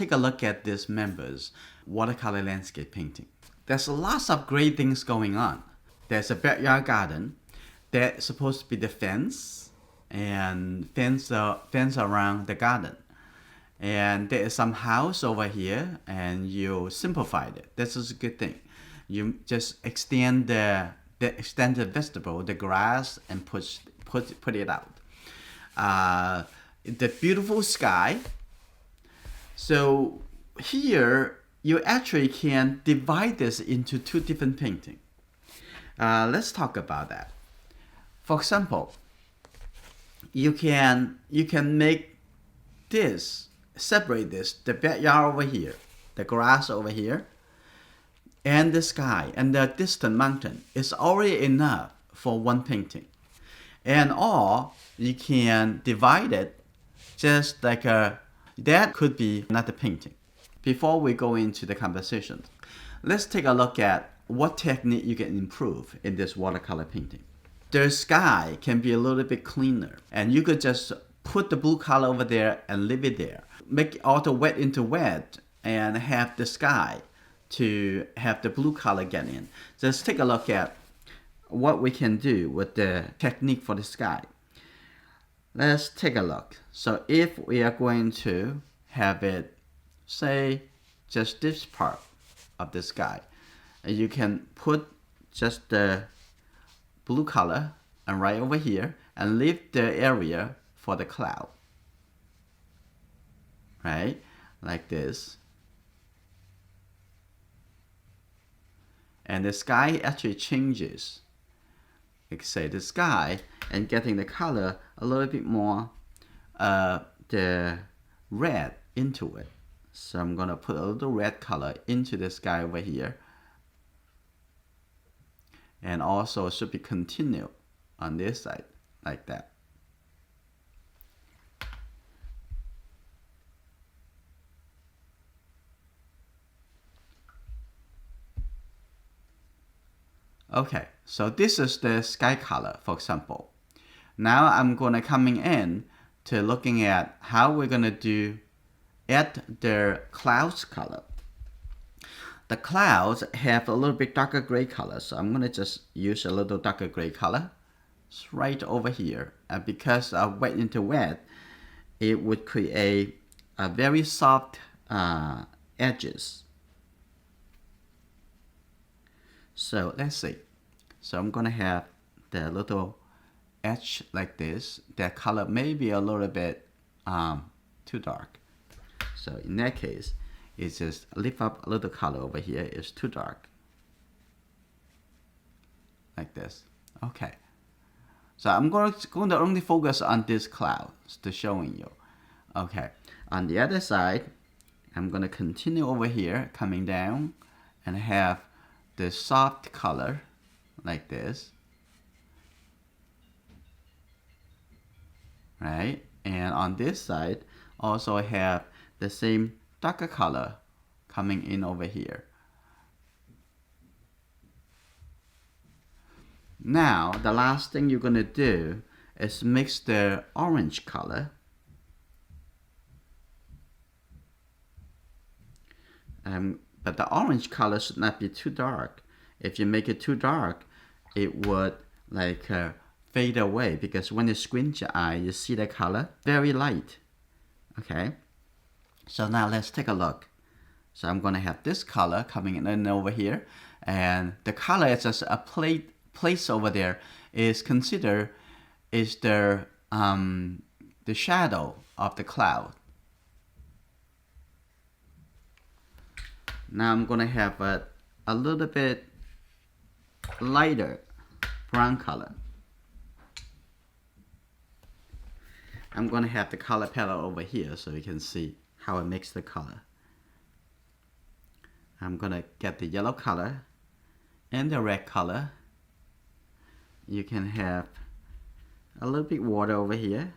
Take a look at this members watercolor landscape painting. There's lots of great things going on. There's a backyard garden that's supposed to be the fence and fence around the garden. And there is some house over here, and you simplified it. This is a good thing. You just extend the vegetable, the grass, and put it out. The beautiful sky. So here you actually can divide this into two different paintings. Let's talk about that. For example, you can make this, separate this, the backyard over here, the grass over here, and the sky and the distant mountain is already enough for one painting. And or you can divide it just like that could be another painting. Before we go into the composition, let's take a look at what technique you can improve in this watercolor painting. The sky can be a little bit cleaner, and you could just put the blue color over there and leave it there. Make auto wet into wet and have the sky to have the blue color get in. Just take a look at what we can do with the technique for the sky. Let's take a look. So if we are going to have it, say, just this part of the sky, you can put just the blue color and right over here and leave the area for the cloud. Right? Like this. And the sky actually changes. Like say the sky and getting the color a little bit more the red into it. So I'm gonna put a little red color into the sky over here. And also it should be continued on this side like that. Okay, so this is the sky color, for example. Now I'm gonna coming in to looking at how we're gonna do add the clouds color. The clouds have a little bit darker gray color, so I'm gonna just use a little darker gray color. It's right over here, and because of wet into wet, it would create a very soft edges. So let's see. So I'm gonna have the little edge like this. That color may be a little bit too dark. So in that case, it's just lift up a little color over here. It's too dark. Like this. Okay. So I'm going to only focus on this cloud to showing you. Okay. On the other side, I'm going to continue over here, coming down, and have the soft color like this. Right? And on this side, also have the same darker color coming in over here. Now, the last thing you're going to do is mix the orange color. But the orange color should not be too dark. If you make it too dark, it would like fade away, because when you squint your eye, you see the color very light. Okay, so now let's take a look. So I'm going to have this color coming in over here, and the color is just a place over there is considered is the shadow of the cloud. Now I'm going to have a little bit lighter brown color. I'm going to have the color palette over here so you can see how it makes the color. I'm going to get the yellow color and the red color. You can have a little bit water over here,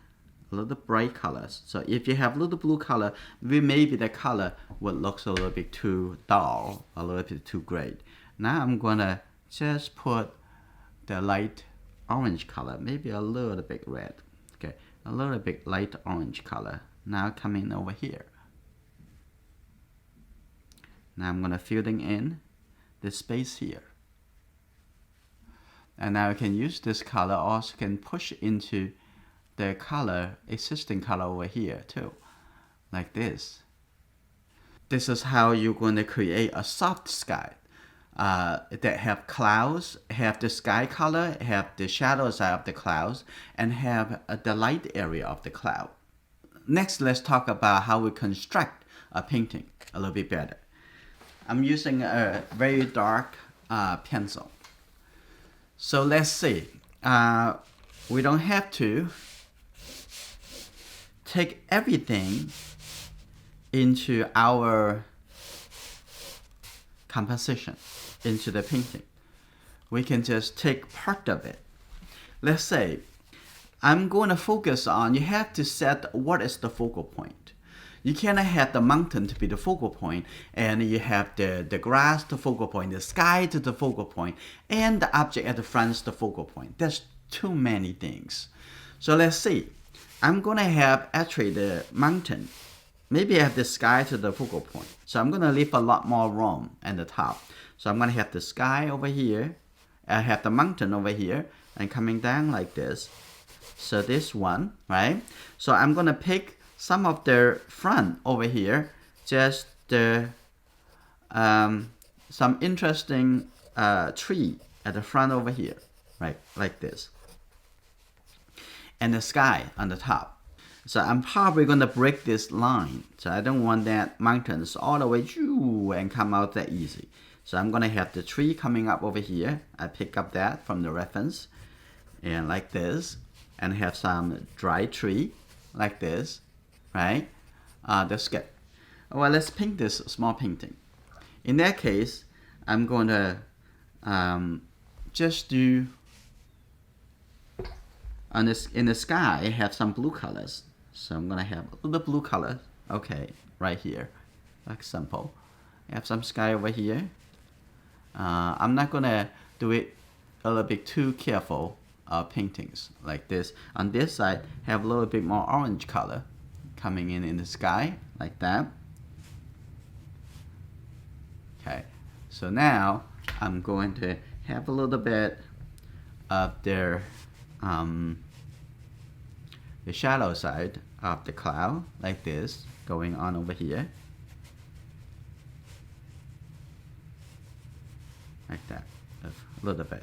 a little bright colors. So if you have a little blue color, maybe the color would look a little bit too dull, a little bit too gray. Now I'm going to just put the light orange color, maybe a little bit red. Okay, a little bit light orange color. Now coming over here. Now I'm going to filling in the space here. And now I can use this color, also can push into the color, existing color over here too, like this. This is how you're going to create a soft sky that have clouds, have the sky color, have the shadow side of the clouds, and have the light area of the cloud. Next, let's talk about how we construct a painting a little bit better. I'm using a very dark pencil. So let's see. We don't have to take everything into our composition, into the painting. We can just take part of it. Let's say I'm going to focus on, you have to set what is the focal point. You cannot have the mountain to be the focal point, and you have the grass the focal point, the sky to the focal point, and the object at the front is the focal point. There's too many things. So let's see. I'm going to have actually the mountain. Maybe I have the sky to the focal point. So I'm going to leave a lot more room at the top. So I'm going to have the sky over here. I have the mountain over here and coming down like this. So this one, right? So I'm going to pick some of the front over here. Just the some interesting tree at the front over here, right? Like this. And the sky on the top. So I'm probably going to break this line. So I don't want that mountains all the way through and come out that easy. So I'm going to have the tree coming up over here. I pick up that from the reference. And like this. And have some dry tree like this. Right? That's good. Well, let's paint this small painting. In that case, I'm going to just do on this, in the sky, I have some blue colors. So I'm going to have a little blue color. Okay, right here. Like simple. I have some sky over here. I'm not going to do it a little bit too careful paintings like this. On this side, have a little bit more orange color coming in the sky like that. Okay, so now I'm going to have a little bit of the shadow side of the cloud like this going on over here, like that, a little bit,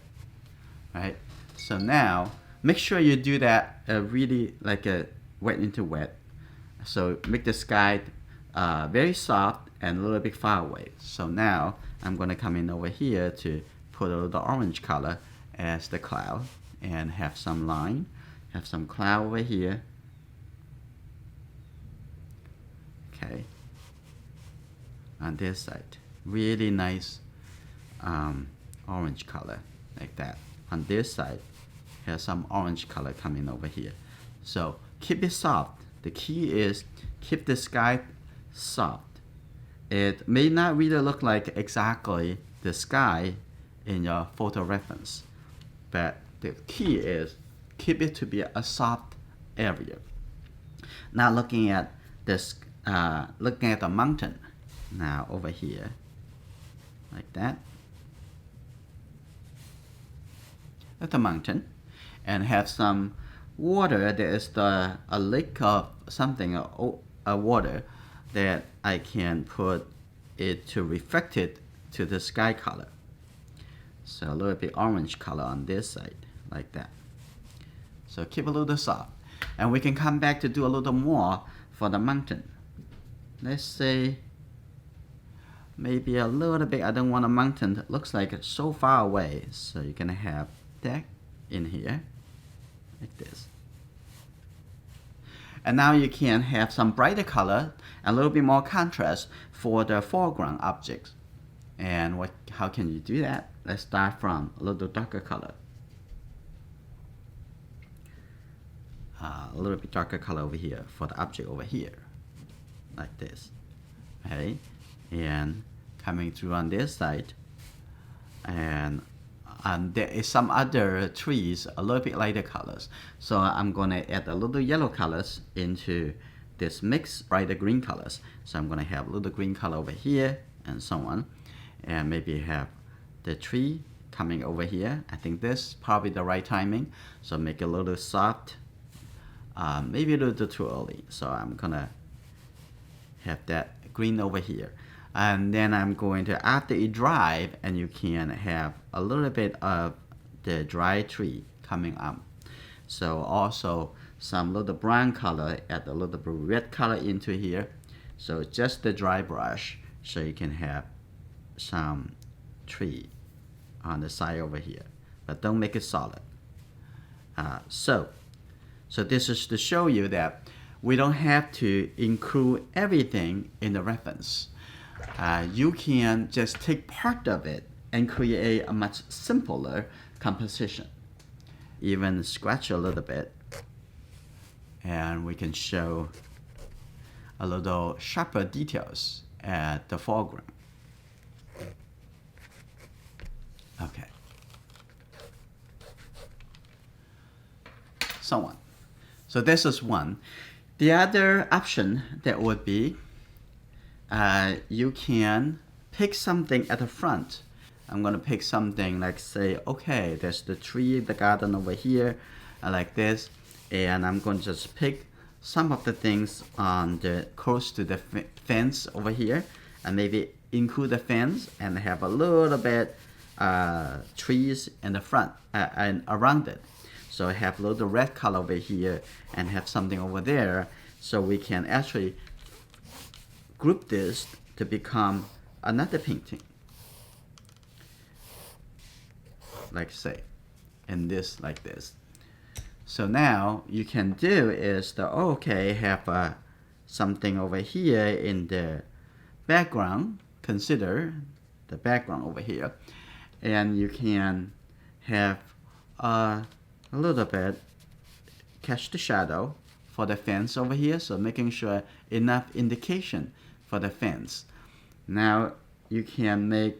right? So now make sure you do that really like a wet into wet. So make the sky very soft and a little bit far away. So now I'm going to come in over here to put a little orange color as the cloud and have some line, have some cloud over here. Okay, on this side, really nice orange color like that. On this side, have some orange color coming over here. So keep it soft. The key is keep the sky soft. It may not really look like exactly the sky in your photo reference, but the key is keep it to be a soft area. Now looking at this, looking at the mountain now over here, like that. At the mountain, and have some water. There is a lake of something, a water that I can put it to reflect it to the sky color. So a little bit orange color on this side, like that. So keep a little soft. And we can come back to do a little more for the mountain. Let's say maybe a little bit, I don't want a mountain that looks like it's so far away. So you're gonna have that in here, like this. And now you can have some brighter color, a little bit more contrast for the foreground objects. And how can you do that? Let's start from a little darker color. A little bit darker color over here for the object over here, like this. Okay, and coming through on this side, and there is some other trees, a little bit lighter colors. So I'm going to add a little yellow colors into this mix, brighter green colors. So I'm going to have a little green color over here, and so on. And maybe have the tree coming over here. I think this is probably the right timing. So make it a little soft. Maybe a little too early. So I'm gonna have that green over here. And then I'm going to, after it dries, and you can have a little bit of the dry tree coming up. So also some little brown color, add a little bit red color into here. So just the dry brush, so you can have some tree on the side over here, but don't make it solid. So this is to show you that we don't have to include everything in the reference. You can just take part of it and create a much simpler composition. Even scratch a little bit, and we can show a little sharper details at the foreground. Okay. So on. So this is one. The other option that would be you can pick something at the front. I'm going to pick something like, say, okay, there's the tree, the garden over here, like this. And I'm going to just pick some of the things on the close to the fence over here, and maybe include the fence and have a little bit trees in the front and around it. So I have a little red color over here and have something over there. So we can actually group this to become another painting. Like say, and this like this. So now you can do is the, okay, have something over here in the background. Consider the background over here. And you can have a little bit catch the shadow for the fence over here. So making sure enough indication for the fence. Now you can make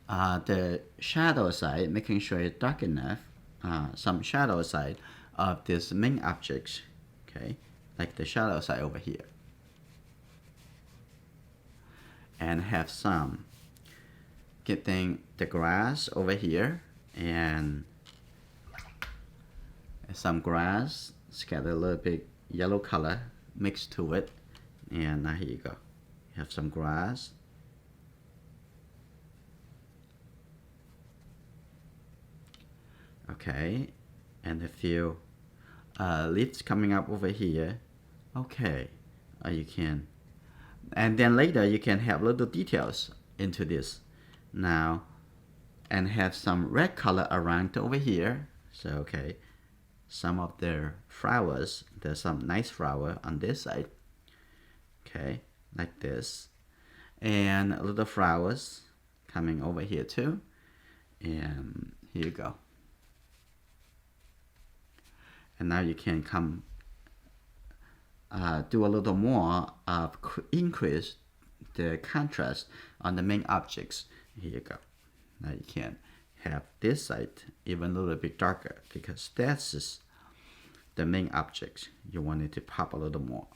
the shadow side, making sure it's dark enough, some shadow side of this main object, okay, like the shadow side over here. And have some, getting the grass over here, and some grass, scatter a little bit yellow color mixed to it. And now here you go. You have some grass. Okay, and a few leaves coming up over here. Okay, you can, and then later you can have little details into this now, and have some red color around over here. So okay, some of their flowers, there's some nice flower on this side. Okay, like this, and little flowers coming over here too. And here you go. And now you can come do a little more of increase the contrast on the main objects. Here you go. Now you can have this side even a little bit darker, because that's just the main object. You want it to pop a little more.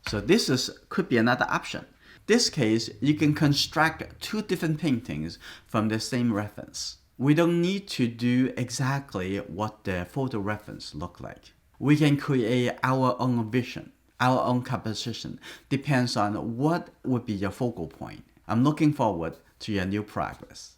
So this could be another option. This case, you can construct two different paintings from the same reference. We don't need to do exactly what the photo reference look like. We can create our own vision, our own composition. Depends on what would be your focal point. I'm looking forward to your new progress.